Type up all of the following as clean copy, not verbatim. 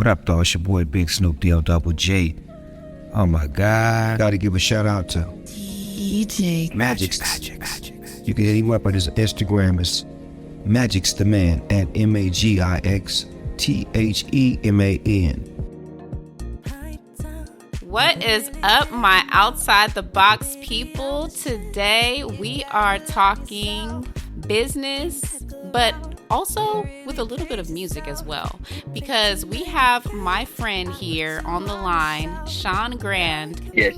What up, though? It's your boy Big Snoop D-O double J. Oh my God. Gotta give a shout out to DJ Magix. You can hit him up on his Instagram. It's Magix the Man at MAGIXTHEMAN. What is up, my outside the box people? Today we are talking business, but also with a little bit of music as well, because we have my friend here on the line, Sean Grand. Yes.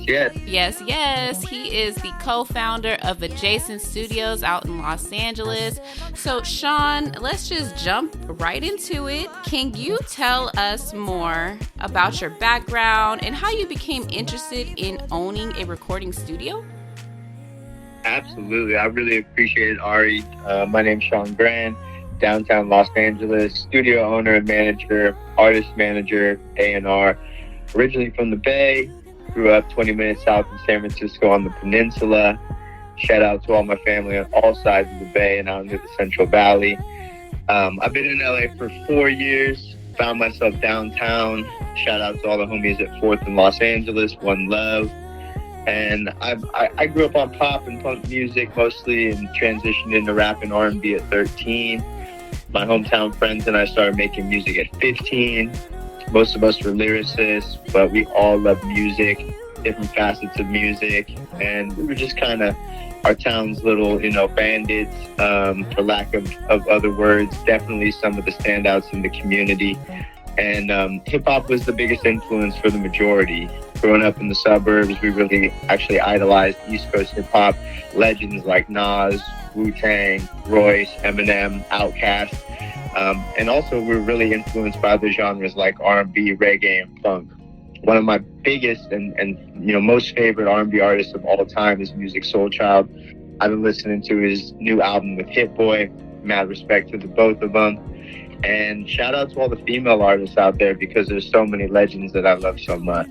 He is the co-founder of Adjacent Studios out in Los Angeles. So Sean, let's just jump right into it. Can you tell us more about your background and how you became interested in owning a recording studio? Absolutely. I really appreciate it, Ari. My name's Sean Grand, downtown Los Angeles, studio owner and manager, artist manager, A&R. Originally from the Bay, grew up 20 minutes south of San Francisco on the peninsula. Shout out to all my family on all sides of the Bay and out into the Central Valley. I've been in LA for 4 years, found myself downtown. Shout out to all the homies at 4th in Los Angeles, One Love. And I grew up on pop and punk music mostly and transitioned into rap and R&B at 13. My hometown friends and I started making music at 15. Most of us were lyricists, but we all loved music, different facets of music. And we were just kind of our town's little, bandits, for lack of other words, definitely some of the standouts in the community. And hip-hop was the biggest influence for the majority. Growing up in the suburbs, we really actually idolized East Coast hip-hop legends like Nas, Wu-Tang, Royce, Eminem, Outkast. And also we were really influenced by other genres like R&B, reggae, and funk. One of my biggest and most favorite R&B artists of all time is Musiq Soulchild. I've been listening to his new album with Hit Boy. Mad respect to the both of them. And shout out to all the female artists out there because there's so many legends that I love so much.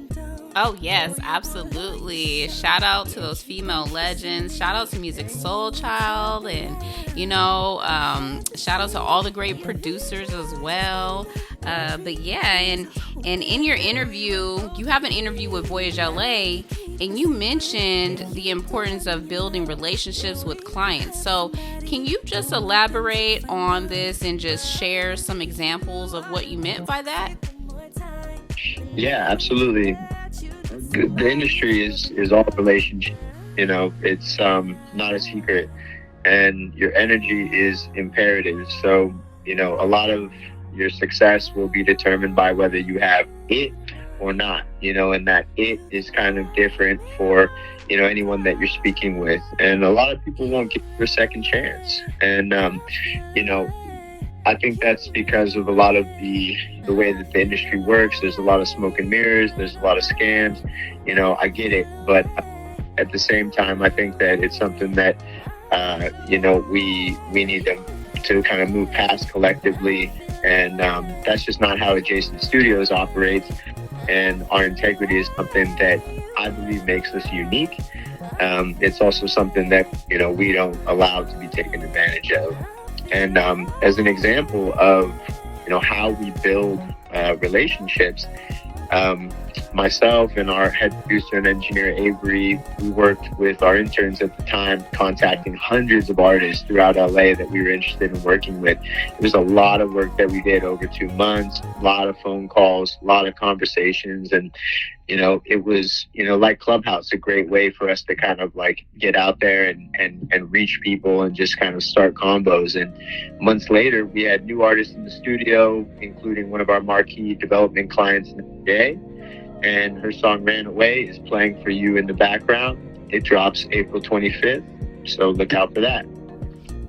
Oh, yes, absolutely. Shout out to those female legends. Shout out to Musiq Soulchild. And, shout out to all the great producers as well. But yeah, and in your interview, you have an interview with Voyage LA, and you mentioned the importance of building relationships with clients. So can you just elaborate on this and just share some examples of what you meant by that? Yeah, absolutely. The industry is all relationship. It's not a secret, and your energy is imperative. So, a lot of your success will be determined by whether you have it or not, and that it is kind of different for, anyone that you're speaking with. And a lot of people won't give you a second chance. And, I think that's because of a lot of the way that the industry works. There's a lot of smoke and mirrors. There's a lot of scams. I get it. But at the same time, I think that it's something that, we need to kind of move past collectively. And that's just not how Adjacent Studios operates. And our integrity is something that I believe makes us unique. It's also something that, we don't allow to be taken advantage of. And as an example of, how we build relationships, myself and our head producer and engineer, Avery, we worked with our interns at the time, contacting hundreds of artists throughout LA that we were interested in working with. It was a lot of work that we did over 2 months, a lot of phone calls, a lot of conversations. And, it was, like Clubhouse, a great way for us to kind of like get out there and reach people and just kind of start combos. And months later, we had new artists in the studio, including one of our marquee development clients, Jay. And her song Ran Away is playing for you in the background. It drops April 25th, so look out for that.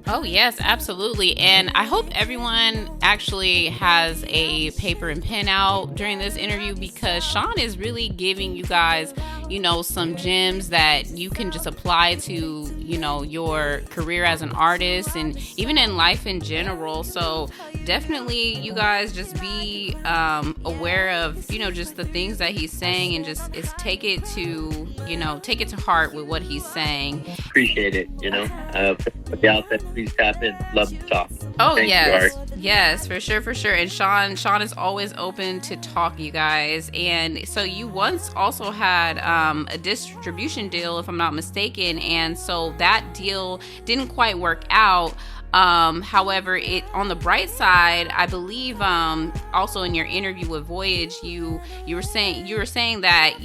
Oh, yes, absolutely. And I hope everyone actually has a paper and pen out during this interview, because Sean is really giving you guys, some gems that you can just apply to, your career as an artist and even in life in general. So definitely you guys just be aware of, just the things that he's saying and just take it to heart with what he's saying. Appreciate it, Put the outfit, please tap in. Love to talk. Oh, Thank yes. You, Ari. Yes, for sure. And Sean is always open to talk, you guys. And so you once also had a distribution deal, if I'm not mistaken. And so that deal didn't quite work out. However, on the bright side, I believe also in your interview with Voyage, you were saying that,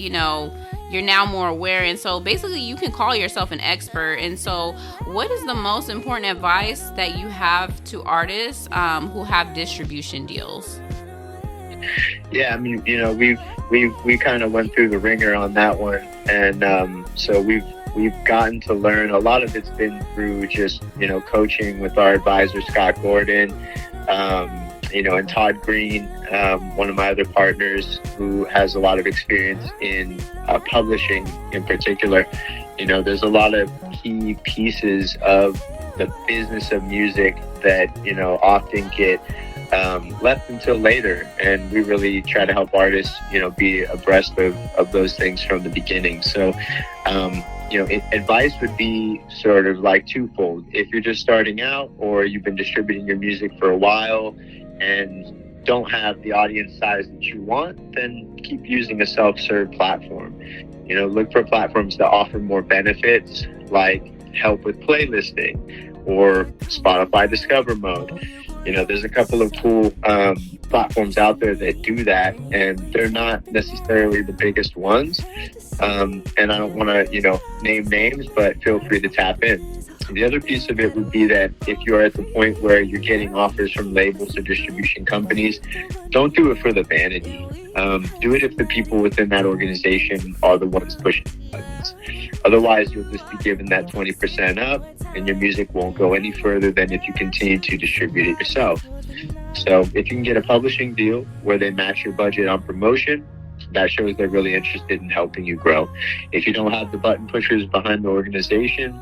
you're now more aware, and so basically you can call yourself an expert. And so what is the most important advice that you have to artists who have distribution deals? Yeah, I mean, we kind of went through the ringer on that one, and so we've gotten to learn. A lot of it's been through just coaching with our advisor Scott Gordon, and Todd Green, one of my other partners who has a lot of experience in publishing in particular. There's a lot of key pieces of the business of music that, often get left until later. And we really try to help artists, be abreast of those things from the beginning. So, advice would be sort of like twofold. If you're just starting out or you've been distributing your music for a while and don't have the audience size that you want, then keep using a self-serve platform. Look for platforms that offer more benefits, like help with playlisting or Spotify Discover Mode. There's a couple of cool platforms out there that do that, and they're not necessarily the biggest ones. And I don't want to, name names, but feel free to tap in. The other piece of it would be that if you're at the point where you're getting offers from labels or distribution companies, don't do it for the vanity. Do it if the people within that organization are the ones pushing buttons. Otherwise, you'll just be given that 20% up, and your music won't go any further than if you continue to distribute it yourself. So if you can get a publishing deal where they match your budget on promotion, that shows they're really interested in helping you grow. If you don't have the button pushers behind the organization,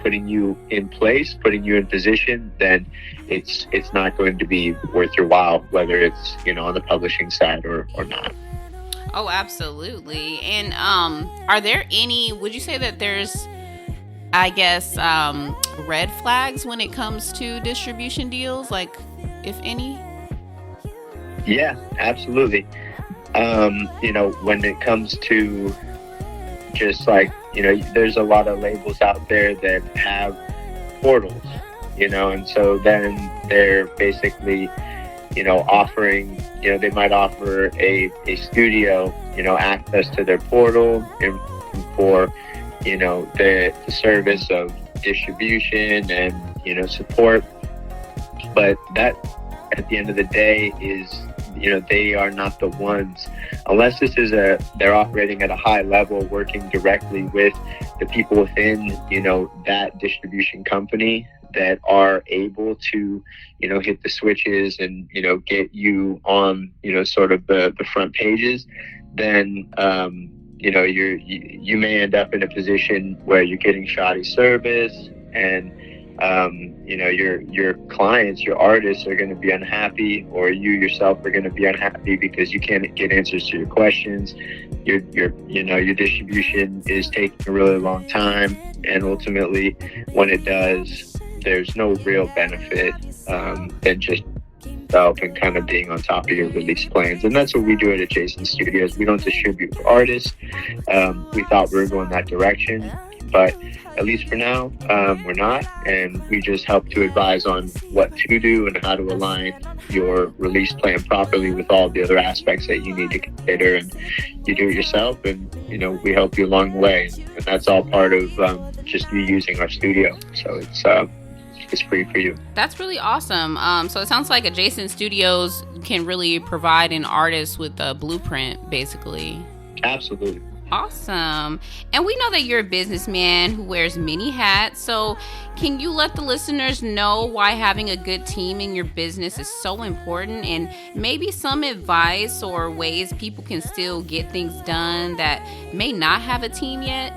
putting you in place, putting you in position, then it's not going to be worth your while, whether it's on the publishing side or not. Oh, absolutely. And are there any, would you say that there's, I guess, red flags when it comes to distribution deals, like, if any? Yeah, absolutely. When it comes to just like, there's a lot of labels out there that have portals, and so then they're basically, offering, they might offer a studio, access to their portal and for, the service of distribution and, support. But that, at the end of the day, is, they are not the ones, unless this is they're operating at a high level, working directly with the people within, that distribution company that are able to, hit the switches and, get you on, sort of the front pages, then, you may end up in a position where you're getting shoddy service and, your clients, your artists are going to be unhappy, or you yourself are going to be unhappy because you can't get answers to your questions. Your distribution is taking a really long time, and ultimately, when it does, there's no real benefit than just yourself and kind of being on top of your release plans. And that's what we do at Adjacent Studios. We don't distribute for artists. We thought we were going that direction, but at least for now, we're not, and we just help to advise on what to do and how to align your release plan properly with all the other aspects that you need to consider, and you do it yourself, and we help you along the way, and that's all part of just you using our studio. So it's free for you. That's really awesome. So it sounds like Adjacent Studios can really provide an artist with a blueprint, basically. Absolutely. Awesome. And we know that you're a businessman who wears many hats. So can you let the listeners know why having a good team in your business is so important, and maybe some advice or ways people can still get things done that may not have a team yet?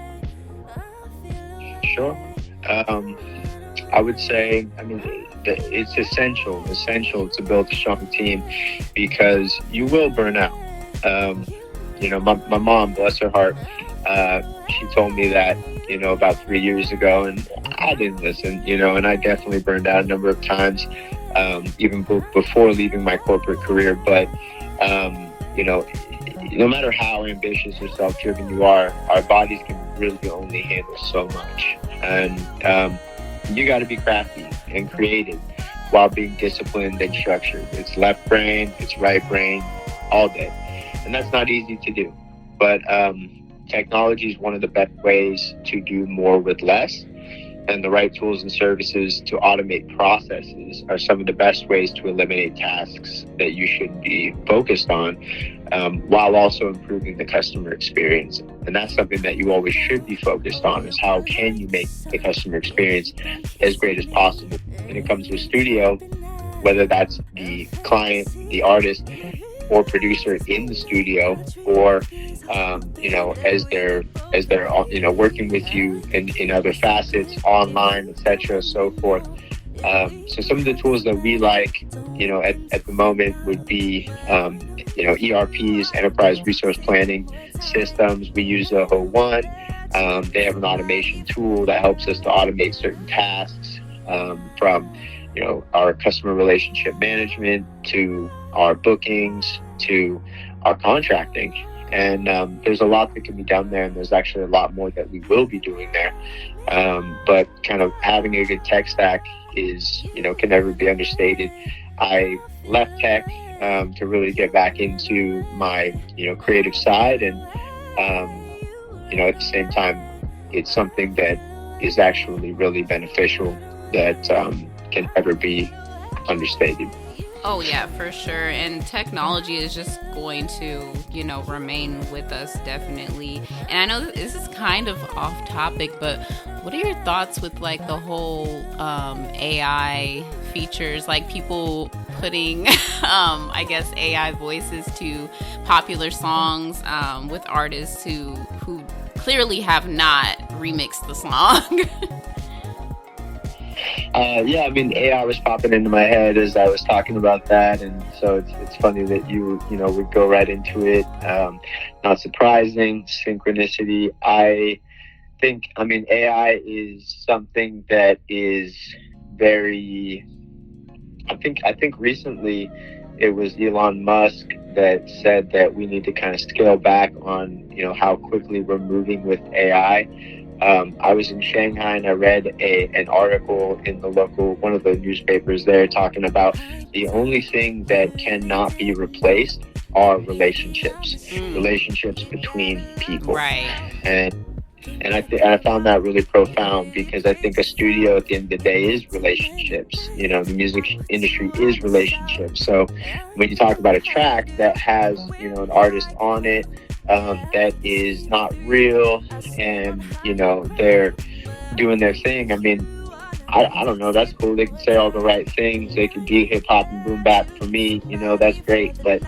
Sure. I would say, it's essential to build a strong team, because you will burn out. My mom, bless her heart, she told me that, about 3 years ago, and I didn't listen, and I definitely burned out a number of times, even before leaving my corporate career. But, no matter how ambitious or self-driven you are, our bodies can really only handle so much. And you got to be crafty and creative while being disciplined and structured. It's left brain, it's right brain, all day. And that's not easy to do. But technology is one of the best ways to do more with less. And the right tools and services to automate processes are some of the best ways to eliminate tasks that you should be focused on, while also improving the customer experience. And that's something that you always should be focused on, is how can you make the customer experience as great as possible. When it comes to a studio, whether that's the client, the artist, or producer in the studio, or as they're working with you in other facets, online, etc., so forth. So some of the tools that we like, at the moment would be, ERPs, enterprise resource planning systems. We use the One. They have an automation tool that helps us to automate certain tasks, from our customer relationship management to our bookings to our contracting. And there's a lot that can be done there, and there's actually a lot more that we will be doing there. But kind of having a good tech stack is, can never be understated. I left tech to really get back into my, creative side. And, at the same time, it's something that is actually really beneficial that can never be understated. Oh yeah, for sure. And technology is just going to, remain with us, definitely. And I know this is kind of off topic, but what are your thoughts with like the whole AI features, like people putting, AI voices to popular songs with artists who clearly have not remixed the song? AI was popping into my head as I was talking about that, and so it's funny that you would go right into it. Not surprising, synchronicity. I think, AI is something that is very. I think recently it was Elon Musk that said that we need to kind of scale back on how quickly we're moving with AI. I was in Shanghai and I read an article in one of the newspapers there, talking about the only thing that cannot be replaced are relationships, relationships between people. Right. And I found that really profound, because I think a studio at the end of the day is relationships. The music industry is relationships. So when you talk about a track that has, an artist on it, that is not real, and they're doing their thing, I don't know, that's cool. They can say all the right things, they can be hip hop and boom bap for me, that's great. But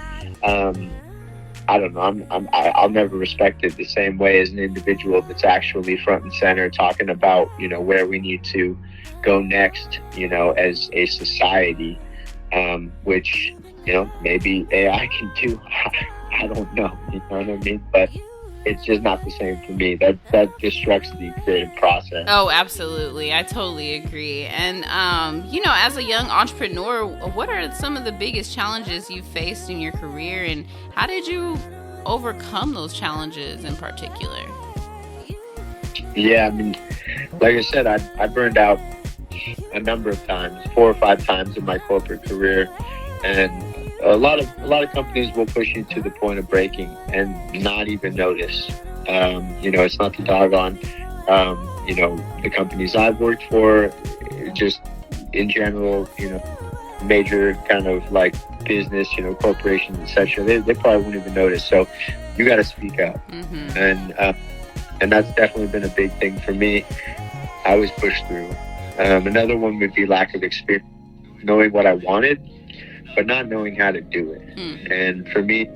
I don't know, I'll never respect it the same way as an individual that's actually front and center talking about where we need to go next, as a society, which maybe AI can do. I don't know, you know what I mean? But it's just not the same for me. That disrupts the creative process. Oh, absolutely. I totally agree. And, as a young entrepreneur, what are some of the biggest challenges you've faced in your career, and how did you overcome those challenges in particular? Yeah, like I said, I burned out a number of times, 4 or 5 times in my corporate career. And a lot of companies will push you to the point of breaking and not even notice. It's not the doggone, the companies I've worked for, just in general, major kind of like business, corporations, etc., they probably won't even notice. So you got to speak up. And that's definitely been a big thing for me. I was pushed through. Another one would be lack of experience, knowing what I wanted, but not knowing how to do it. And for me,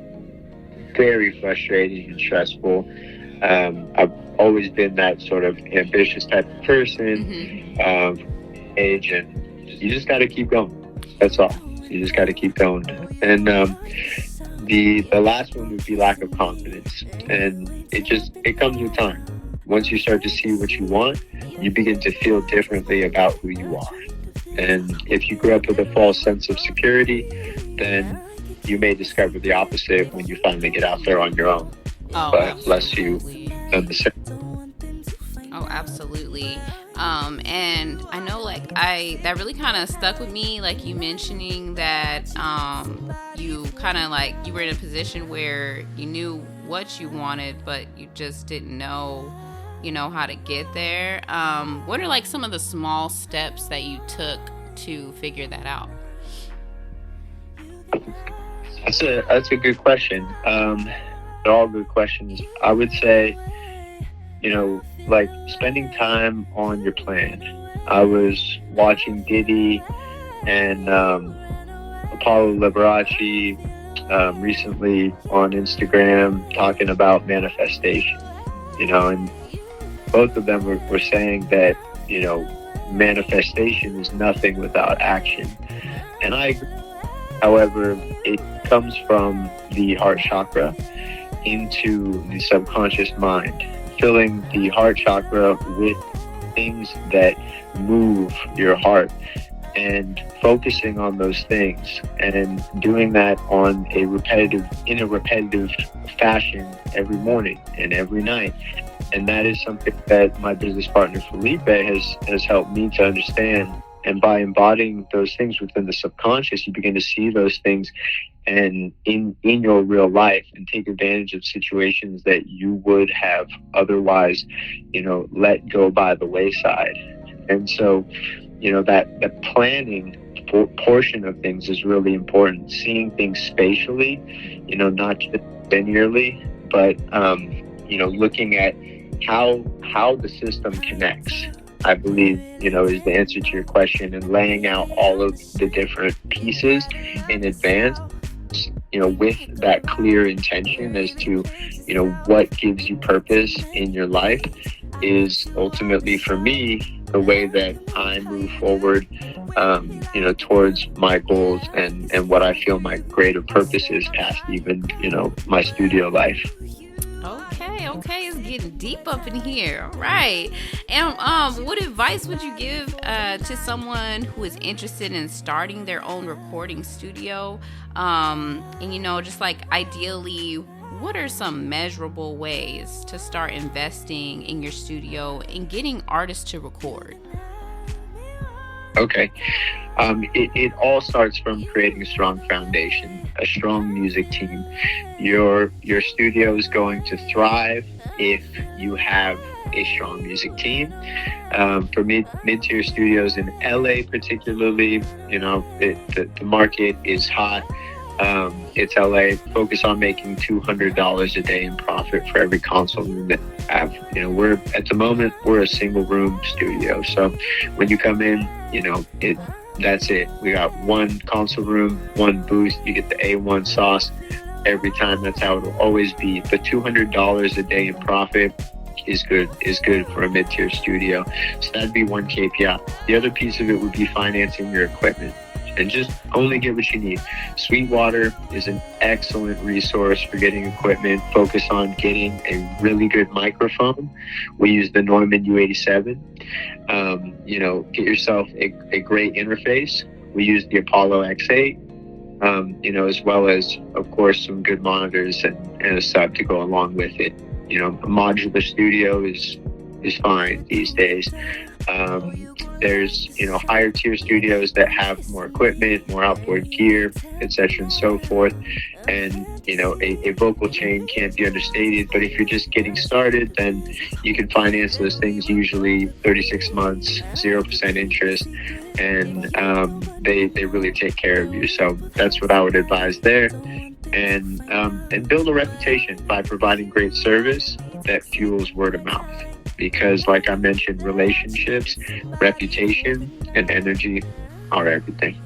very frustrating and stressful. I've always been that sort of ambitious type of person, age, and you just got to keep going. That's all. You just got to keep going. And the last one would be lack of confidence. And it comes with time. Once you start to see what you want, you begin to feel differently about who you are. And if you grew up with a false sense of security, then you may discover the opposite when you finally get out there on your own. But bless you. Done the same. Oh, absolutely. And I know that really kind of stuck with me, like you mentioning that you kind of you were in a position where you knew what you wanted, but you just didn't know how to get there. What are some of the small steps that you took to figure that out? That's a good question. They're all good questions. I would say, spending time on your plan. I was watching Diddy and Apollo Liberace recently on Instagram talking about manifestation, and both of them were saying that, manifestation is nothing without action. And I agree. However, it comes from the heart chakra into the subconscious mind, filling the heart chakra with things that move your heart and focusing on those things and doing that in a repetitive fashion every morning and every night. And that is something that my business partner Felipe has helped me to understand. And by embodying those things within the subconscious, you begin to see those things and in your real life and take advantage of situations that you would have otherwise, let go by the wayside. And so, that planning portion of things is really important. Seeing things spatially, not just linearly, but, looking at how the system connects, I believe, is the answer to your question, and laying out all of the different pieces in advance, with that clear intention as to, what gives you purpose in your life is ultimately, for me, the way that I move forward, towards my goals and what I feel my greater purpose is past even, my studio life. Okay, it's getting deep up in here. All right. And what advice would you give to someone who is interested in starting their own recording studio? And just ideally, what are some measurable ways to start investing in your studio and getting artists to record? Okay. It all starts from creating a strong foundation, a strong music team. Your studio is going to thrive if you have a strong music team. For mid-tier studios in LA particularly, the market is hot. It's LA. Focus on making $200 a day in profit for every console room that you have. We're at the moment, we're a single room studio. So when you come in, that's it. We got one console room, one booth. You get the A1 sauce every time. That's how it'll always be. But $200 a day in profit is good for a mid-tier studio. So that'd be one KPI. The other piece of it would be financing your equipment. And just only get what you need. Sweetwater is an excellent resource for getting equipment. Focus on getting a really good microphone. We use the Neumann U87. Get yourself a great interface. We use the Apollo X8, as well as, of course, some good monitors and a sub to go along with it. A modular studio is is fine these days. There's, higher tier studios that have more equipment, more outboard gear, etc. and so forth. And, a vocal chain can't be understated, but if you're just getting started, then you can finance those things usually 36 months, 0% interest, and they really take care of you. So that's what I would advise there. And build a reputation by providing great service that fuels word of mouth. Because like I mentioned, relationships, reputation, and energy are everything.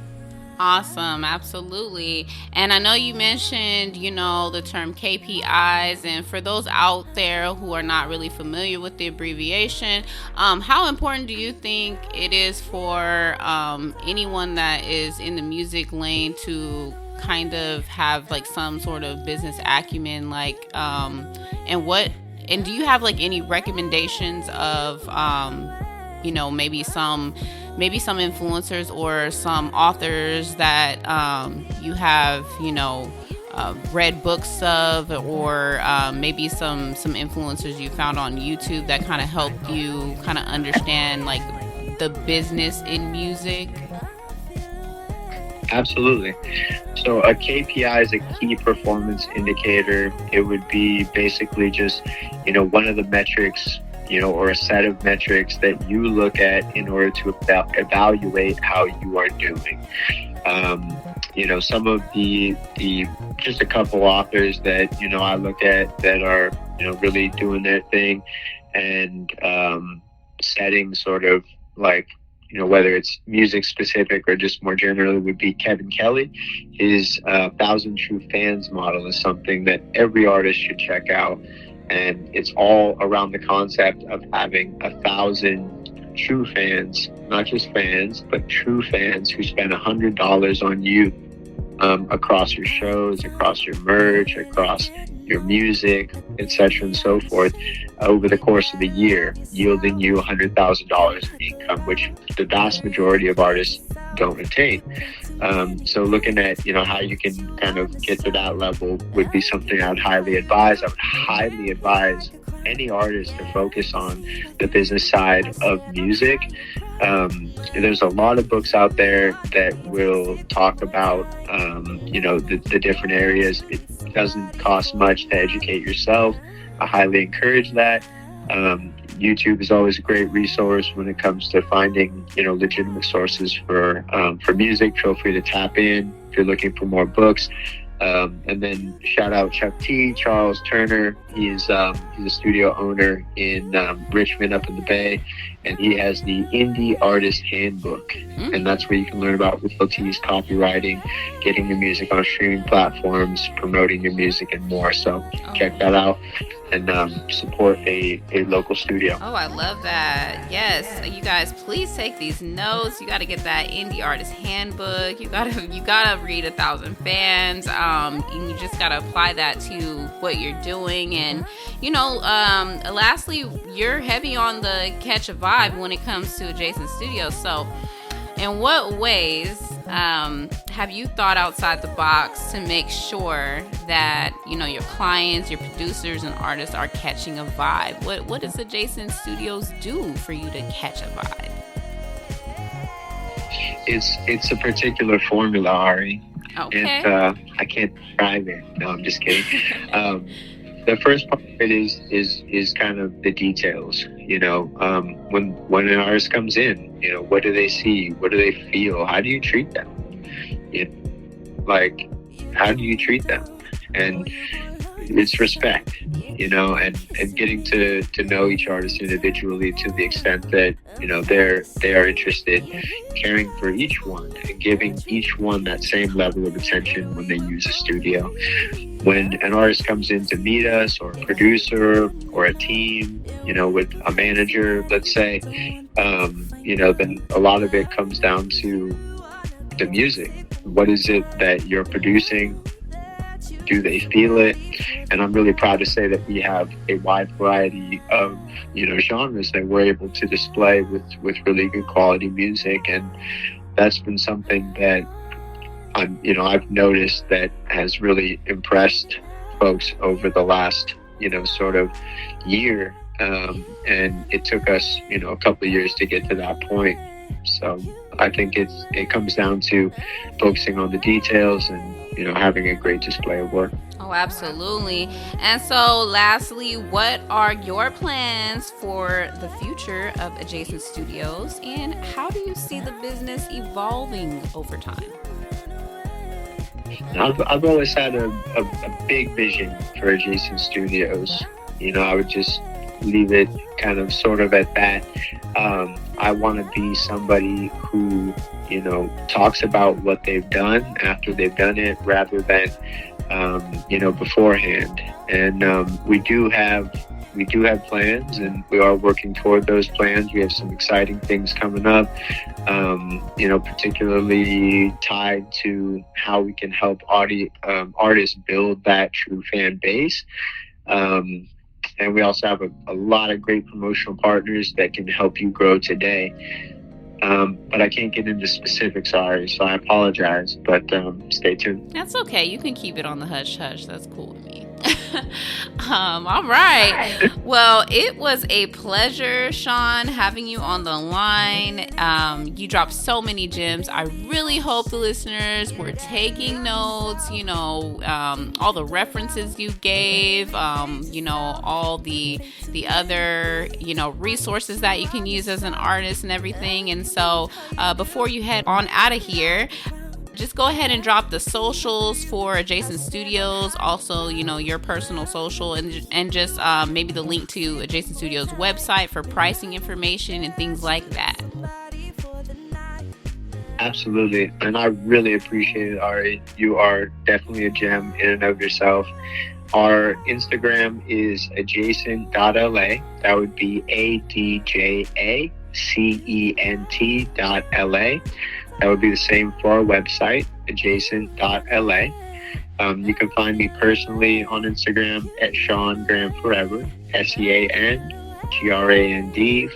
Awesome. Absolutely. And I know you mentioned, the term KPIs. And for those out there who are not really familiar with the abbreviation, how important do you think it is for anyone that is in the music lane to kind of have like some sort of business acumen, and do you have like any recommendations of maybe some influencers or some authors that you have read books of, or maybe some influencers you found on YouTube that kind of help you kind of understand like the business in music? Absolutely. So a KPI is a key performance indicator. It would be basically just, one of the metrics, or a set of metrics that you look at in order to evaluate how you are doing. Some of the just a couple authors that, I look at that are, really doing their thing and setting sort of like, whether it's music specific or just more generally, would be Kevin Kelly. His 1,000 True Fans model is something that every artist should check out. And it's all around the concept of having 1,000 true fans, not just fans, but true fans who spend $100 on you across your shows, across your merch, across your music, etc. and so forth, over the course of the year, yielding you $100,000 in income, which the vast majority of artists don't attain. So looking at, how you can kind of get to that level would be something I would highly advise. I would highly advise any artist to focus on the business side of music. There's a lot of books out there that will talk about, the different areas. It doesn't cost much to educate yourself. I highly encourage that. YouTube is always a great resource when it comes to finding, legitimate sources for music. Feel free to tap in if you're looking for more books. And then shout out Chuck T, Charles Turner. He's a studio owner in Richmond up in the Bay, and he has the Indie Artist Handbook. And that's where you can learn about royalties, copywriting, getting your music on streaming platforms, promoting your music, and more. So check that out and support a local studio. Oh, I love that. Yes, you guys, please take these notes. You got to get that Indie Artist Handbook. You gotta read 1,000 Fans. And you just gotta apply that to what you're doing. And lastly, you're heavy on the catch a vibe when it comes to adjacent studios. So in what ways have you thought outside the box to make sure that your clients, your producers, and artists are catching a vibe? What does adjacent studios do for you to catch a vibe? It's a particular formula, Ari. Okay. I can't describe it. No, I'm just kidding. The first part of it is kind of the details. When an artist comes in, what do they see? What do they feel? How do you treat them? How do you treat them? And it's respect, and getting to know each artist individually to the extent that, they are interested, caring for each one and giving each one that same level of attention when they use a studio. When an artist comes in to meet us, or a producer or a team, with a manager, let's say, then a lot of it comes down to the music. What is it that you're producing? Do they feel it? And I'm really proud to say that we have a wide variety of, genres that we're able to display with really good quality music. And that's been something that I've noticed that has really impressed folks over the last, sort of year, And it took us, a couple of years to get to that point. So I think it comes down to focusing on the details and, having a great display of work. Oh, absolutely. And so lastly, what are your plans for the future of Adjacent Studios, and how do you see the business evolving over time? I've always had a big vision for Adjacent Studios. I would just leave it kind of sort of at that. I want to be somebody who, talks about what they've done after they've done it rather than, beforehand. And we do have plans, and we are working toward those plans. We have some exciting things coming up, particularly tied to how we can help artists build that true fan base. And we also have a lot of great promotional partners that can help you grow today. But I can't get into specifics, Ari, so I apologize, but stay tuned. That's okay. You can keep it on the hush-hush. That's cool with me. All right. Well, it was a pleasure, Sean, having you on the line. You dropped so many gems. I really hope the listeners were taking notes, all the references you gave, all the other, resources that you can use as an artist and everything. And so before you head on out of here, just go ahead and drop the socials for Adjacent Studios, also, your personal social, and just maybe the link to Adjacent Studios website for pricing information and things like that. Absolutely. And I really appreciate it, Ari. You are definitely a gem in and of yourself. Our Instagram is adjacent.la. That would be ADJACENT.LA. That would be the same for our website, adjacent.la. You can find me personally on Instagram at Sean Graham Forever, SeanGrand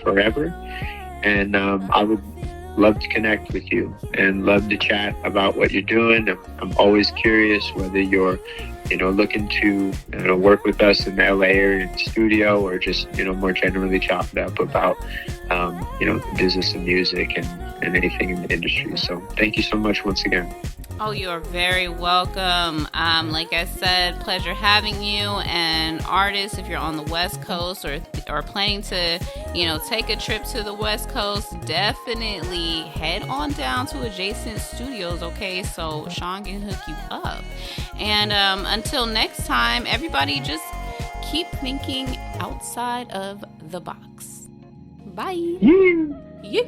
Forever. And I would love to connect with you and love to chat about what you're doing. I'm always curious whether you're, looking to work with us in the LA area in the studio, or just, more generally chop it up about, the business of music and anything in the industry. So thank you so much once again. Oh, you are very welcome. Like I said, pleasure having you. And artists, if you're on the West Coast or planning to, take a trip to the West Coast, definitely head on down to Adjacent Studios, okay? So Sean can hook you up. And until next time, everybody just keep thinking outside of the box. Bye. Yeah. Yeah.